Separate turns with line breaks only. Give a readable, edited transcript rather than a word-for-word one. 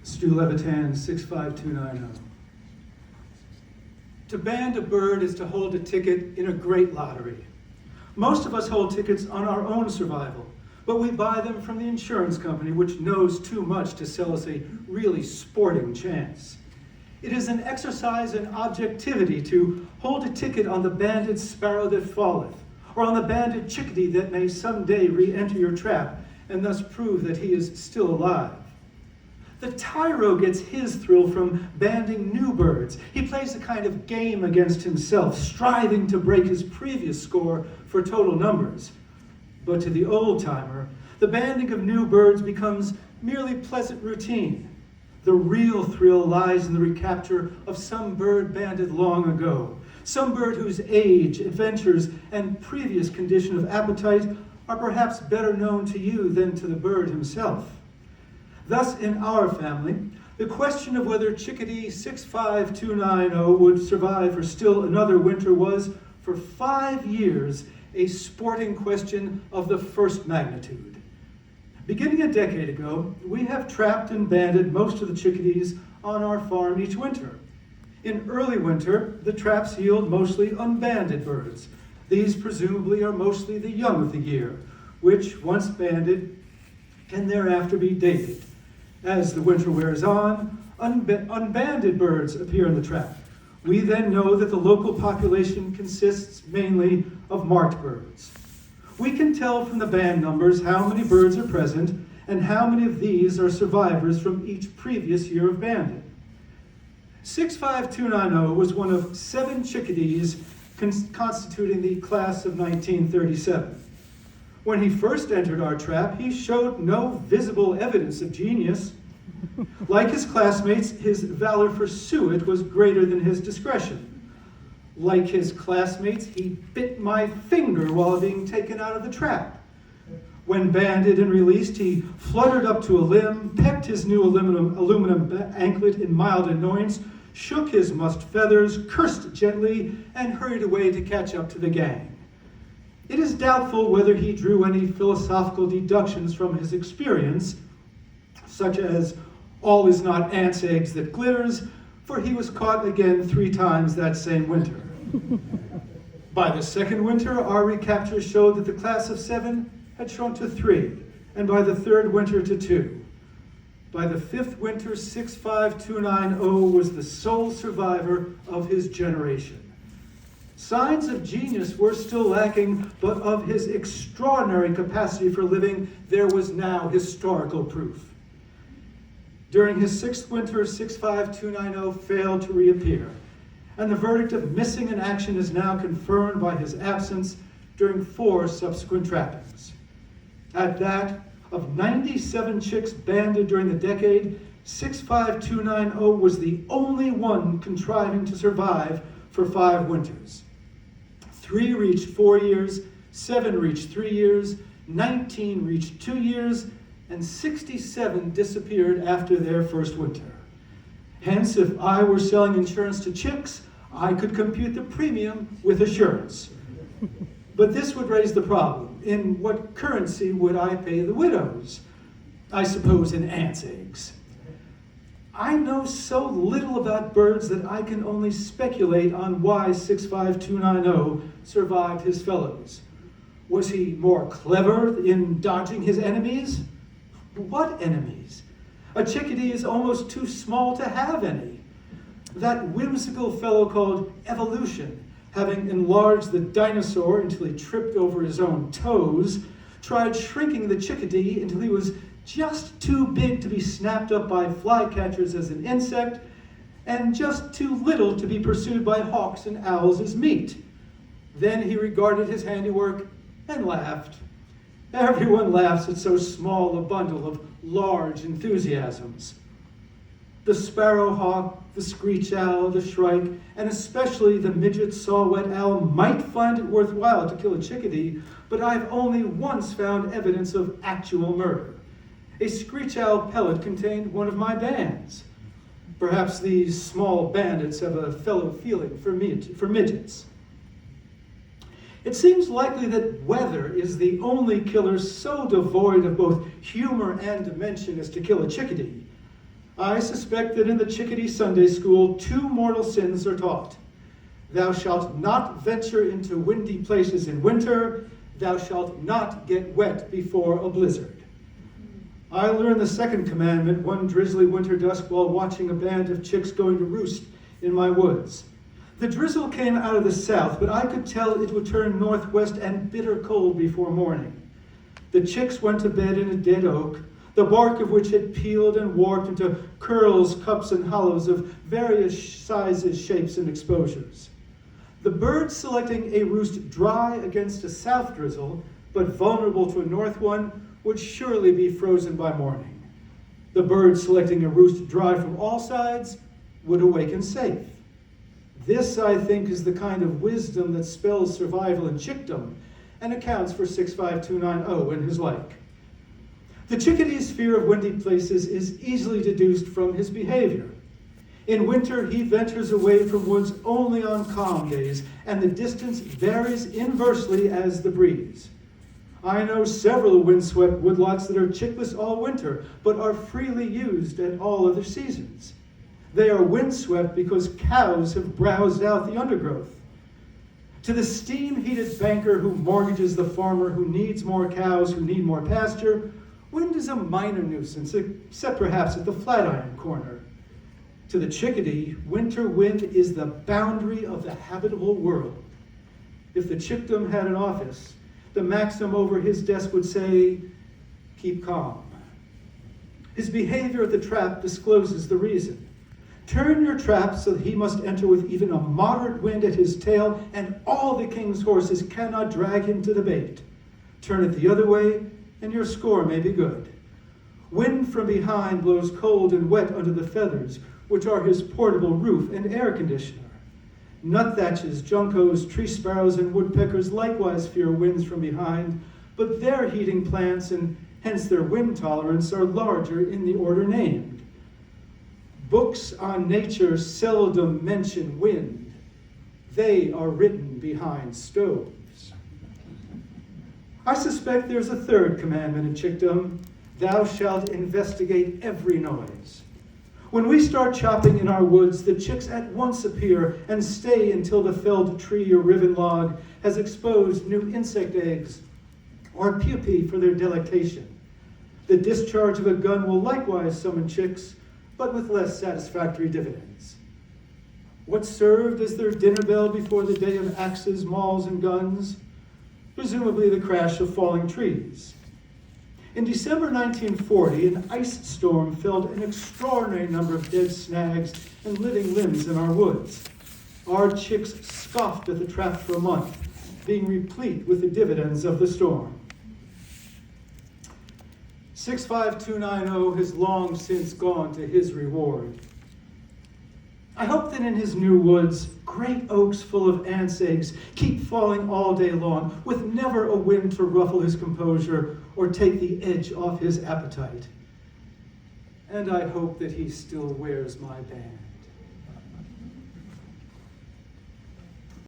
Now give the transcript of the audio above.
Stu Levitan, 65290. To band a bird is to hold a ticket in a great lottery. Most of us hold tickets on our own survival, but we buy them from the insurance company, which knows too much to sell us a really sporting chance. It is an exercise in objectivity to hold a ticket on the banded sparrow that falleth, or on the banded chickadee that may someday re-enter your trap and thus prove that he is still alive. The tyro gets his thrill from banding new birds. He plays a kind of game against himself, striving to break his previous score for total numbers. But to the old-timer, the banding of new birds becomes merely pleasant routine. The real thrill lies in the recapture of some bird banded long ago, some bird whose age, adventures, and previous condition of appetite are perhaps better known to you than to the bird himself. Thus, in our family, the question of whether chickadee 65290 would survive for still another winter was, for 5 years, a sporting question of the first magnitude. Beginning a decade ago, we have trapped and banded most of the chickadees on our farm each winter. In early winter, the traps yield mostly unbanded birds. These presumably are mostly the young of the year, which, once banded, can thereafter be dated. As the winter wears on, unbanded birds appear in the trap. We then know that the local population consists mainly of marked birds. We can tell from the band numbers how many birds are present and how many of these are survivors from each previous year of banding. 65290 was one of 7 chickadees constituting the class of 1937. When he first entered our trap, he showed no visible evidence of genius. Like his classmates, his valor for suet was greater than his discretion. Like his classmates, he bit my finger while being taken out of the trap. When banded and released, he fluttered up to a limb, pecked his new aluminum anklet in mild annoyance, shook his mussed feathers, cursed gently, and hurried away to catch up to the gang. It is doubtful whether he drew any philosophical deductions from his experience, such as, all is not ants' eggs that glitters, for he was caught again 3 times that same winter. By the second winter, our recaptures showed that the class of 7 had shrunk to 3, and by the third winter to 2. By the 5th winter, 65290 was the sole survivor of his generation. Signs of genius were still lacking, but of his extraordinary capacity for living, there was now historical proof. During his 6th winter, 65290 failed to reappear, and the verdict of missing in action is now confirmed by his absence during 4 subsequent trappings. At that, of 97 chicks banded during the decade, 65290 was the only one contriving to survive for 5 winters. 3 reached 4 years, 7 reached 3 years, 19 reached 2 years, and 67 disappeared after their first winter. Hence, if I were selling insurance to chicks, I could compute the premium with assurance. But this would raise the problem. In what currency would I pay the widows? I suppose in ants' eggs. I know so little about birds that I can only speculate on why 65290 survived his fellows. Was he more clever in dodging his enemies? What enemies? A chickadee is almost too small to have any. That whimsical fellow called evolution, having enlarged the dinosaur until he tripped over his own toes, tried shrinking the chickadee until he was just too big to be snapped up by flycatchers as an insect, and just too little to be pursued by hawks and owls as meat. Then he regarded his handiwork and laughed. Everyone laughs at so small a bundle of large enthusiasms. The sparrowhawk, the screech owl, the shrike, and especially the midget saw-whet owl might find it worthwhile to kill a chickadee, but I've only once found evidence of actual murder. A screech owl pellet contained one of my bands. Perhaps these small bandits have a fellow feeling for midgets. It seems likely that weather is the only killer so devoid of both humor and dimension as to kill a chickadee. I suspect that in the Chickadee Sunday School, 2 mortal sins are taught. Thou shalt not venture into windy places in winter. Thou shalt not get wet before a blizzard. I learned the second commandment one drizzly winter dusk while watching a band of chicks going to roost in my woods. The drizzle came out of the south, but I could tell it would turn northwest and bitter cold before morning. The chicks went to bed in a dead oak, the bark of which had peeled and warped into curls, cups, and hollows of various sizes, shapes, and exposures. The birds selecting a roost dry against a south drizzle, but vulnerable to a north one, would surely be frozen by morning. The birds selecting a roost dry from all sides would awaken safe. This, I think, is the kind of wisdom that spells survival in chickdom and accounts for 65290 and his like. The chickadee's fear of windy places is easily deduced from his behavior. In winter, he ventures away from woods only on calm days, and the distance varies inversely as the breeze. I know several windswept woodlots that are chickless all winter, but are freely used at all other seasons. They are windswept because cows have browsed out the undergrowth. To the steam-heated banker who mortgages the farmer who needs more cows, who need more pasture, wind is a minor nuisance, except perhaps at the Flatiron corner. To the chickadee, winter wind is the boundary of the habitable world. If the chickdom had an office, the maxim over his desk would say, "Keep calm." His behavior at the trap discloses the reason. Turn your trap so that he must enter with even a moderate wind at his tail, and all the king's horses cannot drag him to the bait. Turn it the other way, and your score may be good. Wind from behind blows cold and wet under the feathers, which are his portable roof and air conditioner. Nuthatches, juncos, tree sparrows, and woodpeckers likewise fear winds from behind, but their heating plants, and hence their wind tolerance, are larger in the order named. Books on nature seldom mention wind. They are written behind stoves. I suspect there's a third commandment in chickdom. Thou shalt investigate every noise. When we start chopping in our woods, the chicks at once appear and stay until the felled tree or riven log has exposed new insect eggs or pupae for their delectation. The discharge of a gun will likewise summon chicks, but with less satisfactory dividends. What served as their dinner bell before the day of axes, mauls, and guns? Presumably the crash of falling trees. In December 1940, an ice storm felled an extraordinary number of dead snags and living limbs in our woods. Our chicks scoffed at the trap for a month, being replete with the dividends of the storm. 65290 has long since gone to his reward. I hope that in his new woods, great oaks full of ants' eggs keep falling all day long, with never a wind to ruffle his composure or take the edge off his appetite. And I hope that he still wears my band.